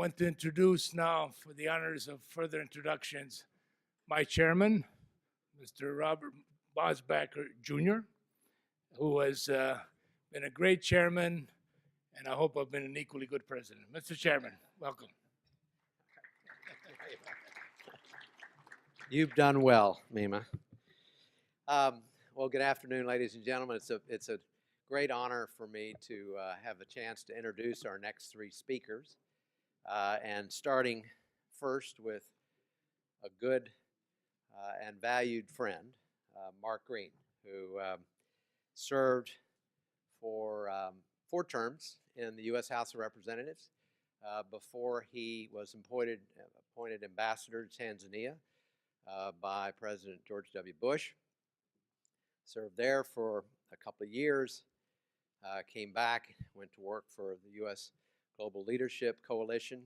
want to introduce now, for the honors of further introductions, my chairman, Mr. Robert Bosbacker Jr., who has been a great chairman, and I hope I've been an equally good president. Mr. Chairman, welcome. You've done well, Mima. Well, good afternoon, ladies and gentlemen. It's a great honor for me to have a chance to introduce our next three speakers, and starting first with a good and valued friend, Mark Green, who served for 4 terms in the U.S. House of Representatives before he was appointed ambassador to Tanzania by President George W. Bush. Served there for a couple of years, came back, went to work for the U.S. Global Leadership Coalition,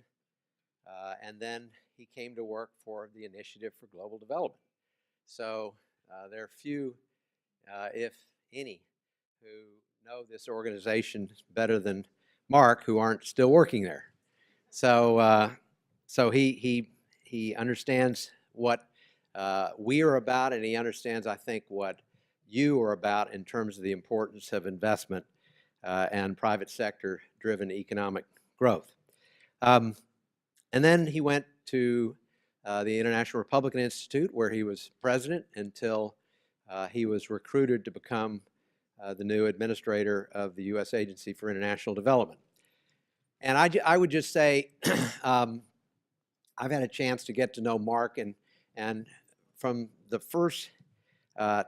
and then he came to work for the Initiative for Global Development. So there are few, if any, who know this organization better than Mark, who aren't still working there. So he understands what we are about, and he understands, I think, what you are about in terms of the importance of investment and private sector-driven economic growth. And then he went to the International Republican Institute, where he was president until he was recruited to become the new administrator of the U.S. Agency for International Development. And I would just say I've had a chance to get to know Mark, and from the first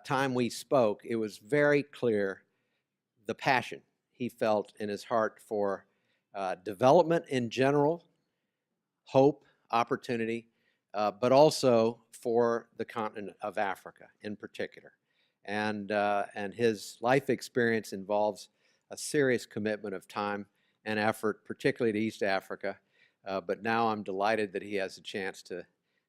time we spoke, it was very clear the passion he felt in his heart for development in general, hope, opportunity, but also for the continent of Africa in particular. And his life experience involves a serious commitment of time and effort, particularly to East Africa. But now I'm delighted that he has a chance to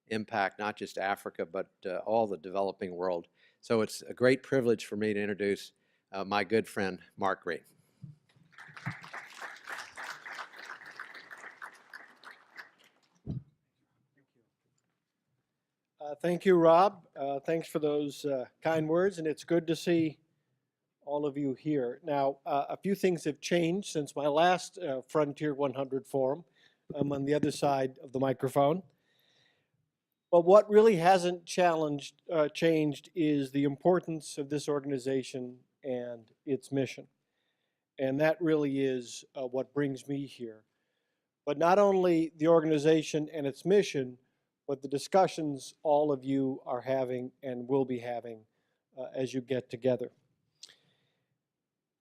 impact not just Africa, but all the developing world. So it's a great privilege for me to introduce my good friend, Mark Green. Thank you, Rob. Thanks for those kind words, and it's good to see all of you here. Now, a few things have changed since my last Frontier 100 forum. I'm on the other side of the microphone. But what really hasn't changed is the importance of this organization and its mission. And that really is what brings me here. But not only the organization and its mission, but the discussions all of you are having and will be having as you get together.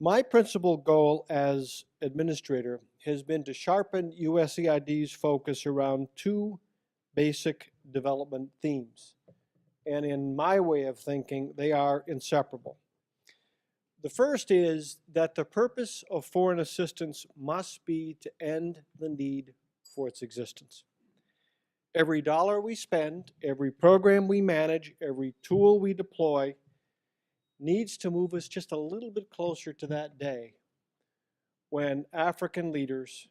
My principal goal as administrator has been to sharpen USAID's focus around 2 basic development themes. And in my way of thinking, they are inseparable. The first is that the purpose of foreign assistance must be to end the need for its existence. Every dollar we spend, every program we manage, every tool we deploy needs to move us just a little bit closer to that day when African leaders,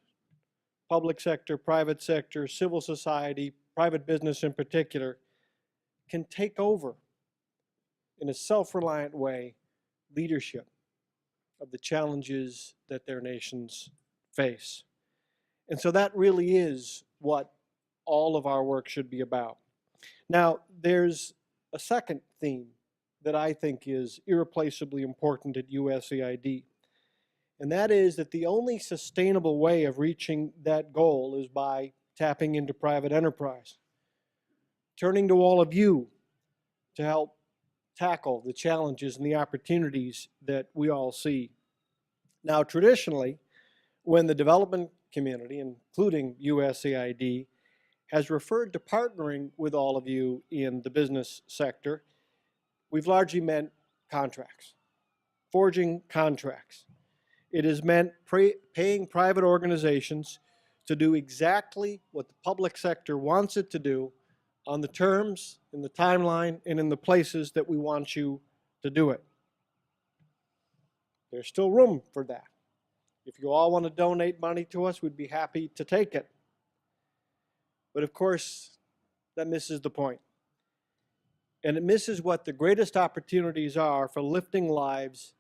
public sector, private sector, civil society, private business in particular, can take over in a self-reliant way leadership of the challenges that their nations face. And so that really is what all of our work should be about. Now, there's a second theme that I think is irreplaceably important at USAID, and that is that the only sustainable way of reaching that goal is by tapping into private enterprise, turning to all of you to help tackle the challenges and the opportunities that we all see. Now, traditionally, when the development community, including USAID, has referred to partnering with all of you in the business sector, we've largely meant contracts, forging contracts. It has meant paying private organizations to do exactly what the public sector wants it to do on the terms, in the timeline, and in the places that we want you to do it. There's still room for that. If you all want to donate money to us, we'd be happy to take it. But of course, that misses the point. And it misses what the greatest opportunities are for lifting lives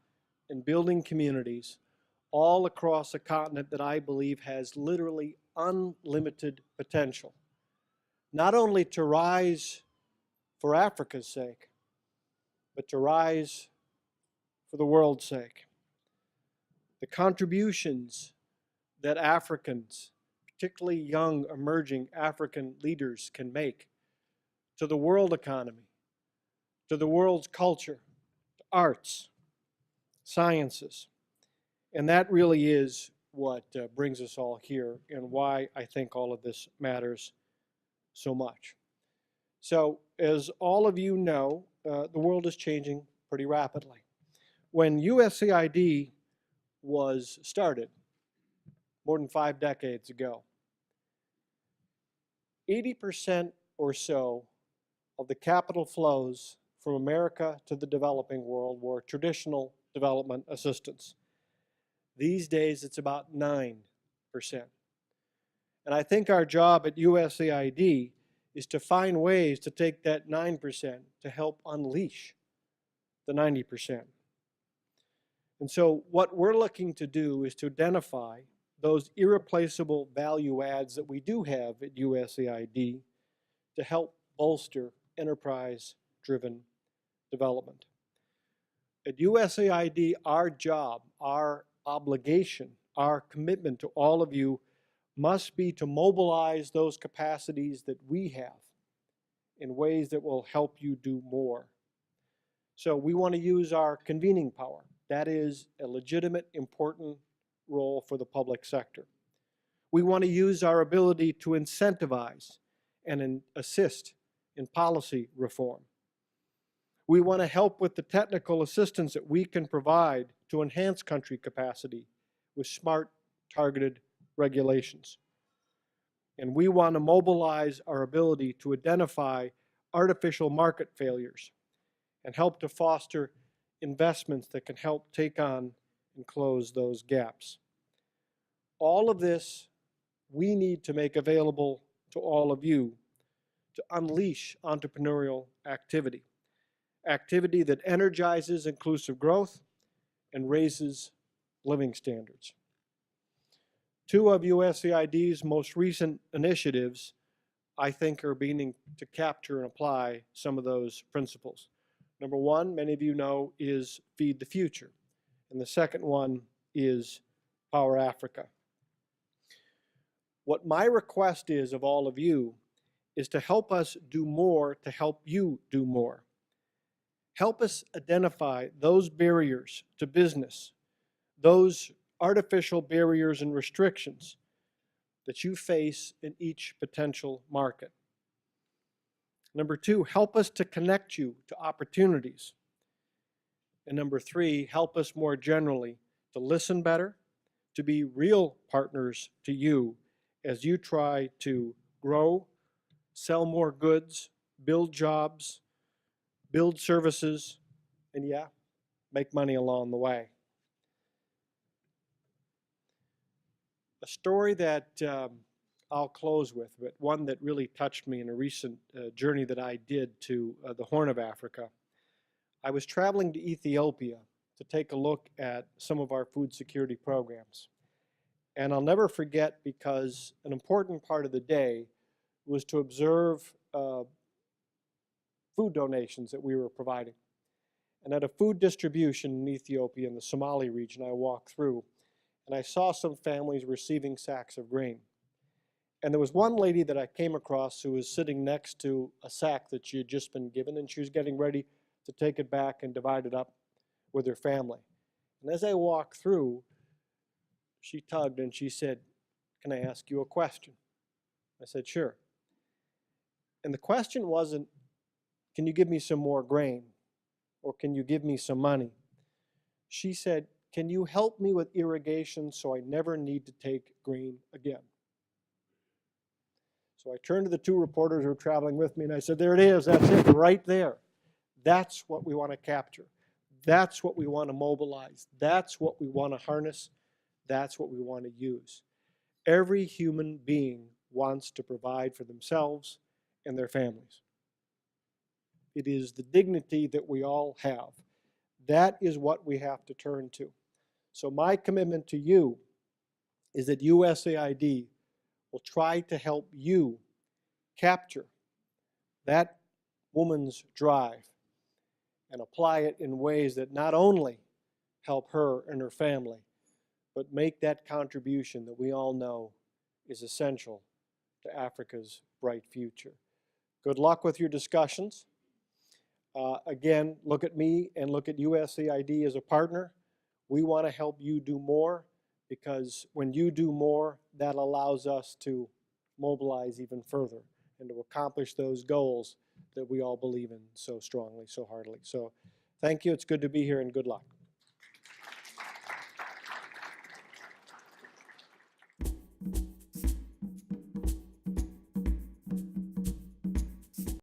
and building communities all across a continent that I believe has literally unlimited potential, not only to rise for Africa's sake, but to rise for the world's sake. The contributions that Africans, particularly young emerging African leaders, can make to the world economy, to the world's culture, to arts, sciences. And that really is what brings us all here and why I think all of this matters so much. So, as all of you know, the world is changing pretty rapidly. When USAID was started more than 5 decades ago, 80% or so of the capital flows from America to the developing world were traditional development assistance. These days, it's about 9%. And I think our job at USAID is to find ways to take that 9% to help unleash the 90%. And so what we're looking to do is to identify those irreplaceable value adds that we do have at USAID to help bolster enterprise-driven development. At USAID, our job, our obligation, our commitment to all of you must be to mobilize those capacities that we have in ways that will help you do more. So we want to use our convening power. That is a legitimate, important role for the public sector. We want to use our ability to incentivize and assist in policy reform. We want to help with the technical assistance that we can provide to enhance country capacity with smart, targeted regulations. And we want to mobilize our ability to identify artificial market failures and help to foster investments that can help take on and close those gaps. All of this we need to make available to all of you to unleash entrepreneurial activity. Activity that energizes inclusive growth and raises living standards. 2 of USAID's most recent initiatives, I think, are beginning to capture and apply some of those principles. Number 1, many of you know, is Feed the Future. And the second one is Power Africa. What my request is of all of you is to help us do more to help you do more. Help us identify those barriers to business, those artificial barriers and restrictions that you face in each potential market. Number 2, help us to connect you to opportunities. And number 3, help us more generally to listen better, to be real partners to you as you try to grow, sell more goods, build jobs, build services, and yeah, make money along the way. A story that I'll close with, but one that really touched me in a recent journey that I did to the Horn of Africa. I was traveling to Ethiopia to take a look at some of our food security programs. And I'll never forget, because an important part of the day was to observe food donations that we were providing. And at a food distribution in Ethiopia, in the Somali region, I walked through, and I saw some families receiving sacks of grain. And there was one lady that I came across who was sitting next to a sack that she had just been given, and she was getting ready to take it back and divide it up with her family. And as I walked through, she tugged and she said, "Can I ask you a question?" I said, "Sure." And the question wasn't, "Can you give me some more grain?" or "Can you give me some money?" She said, "Can you help me with irrigation so I never need to take grain again?" So I turned to the 2 reporters who were traveling with me and I said, "There it is, that's it, right there. That's what we want to capture. That's what we want to mobilize. That's what we want to harness. That's what we want to use." Every human being wants to provide for themselves and their families. It is the dignity that we all have. That is what we have to turn to. So my commitment to you is that USAID will try to help you capture that woman's drive and apply it in ways that not only help her and her family, but make that contribution that we all know is essential to Africa's bright future. Good luck with your discussions. Again, look at me and look at USAID as a partner. We want to help you do more, because when you do more, that allows us to mobilize even further and to accomplish those goals that we all believe in so strongly, so heartily. So thank you. It's good to be here, and good luck.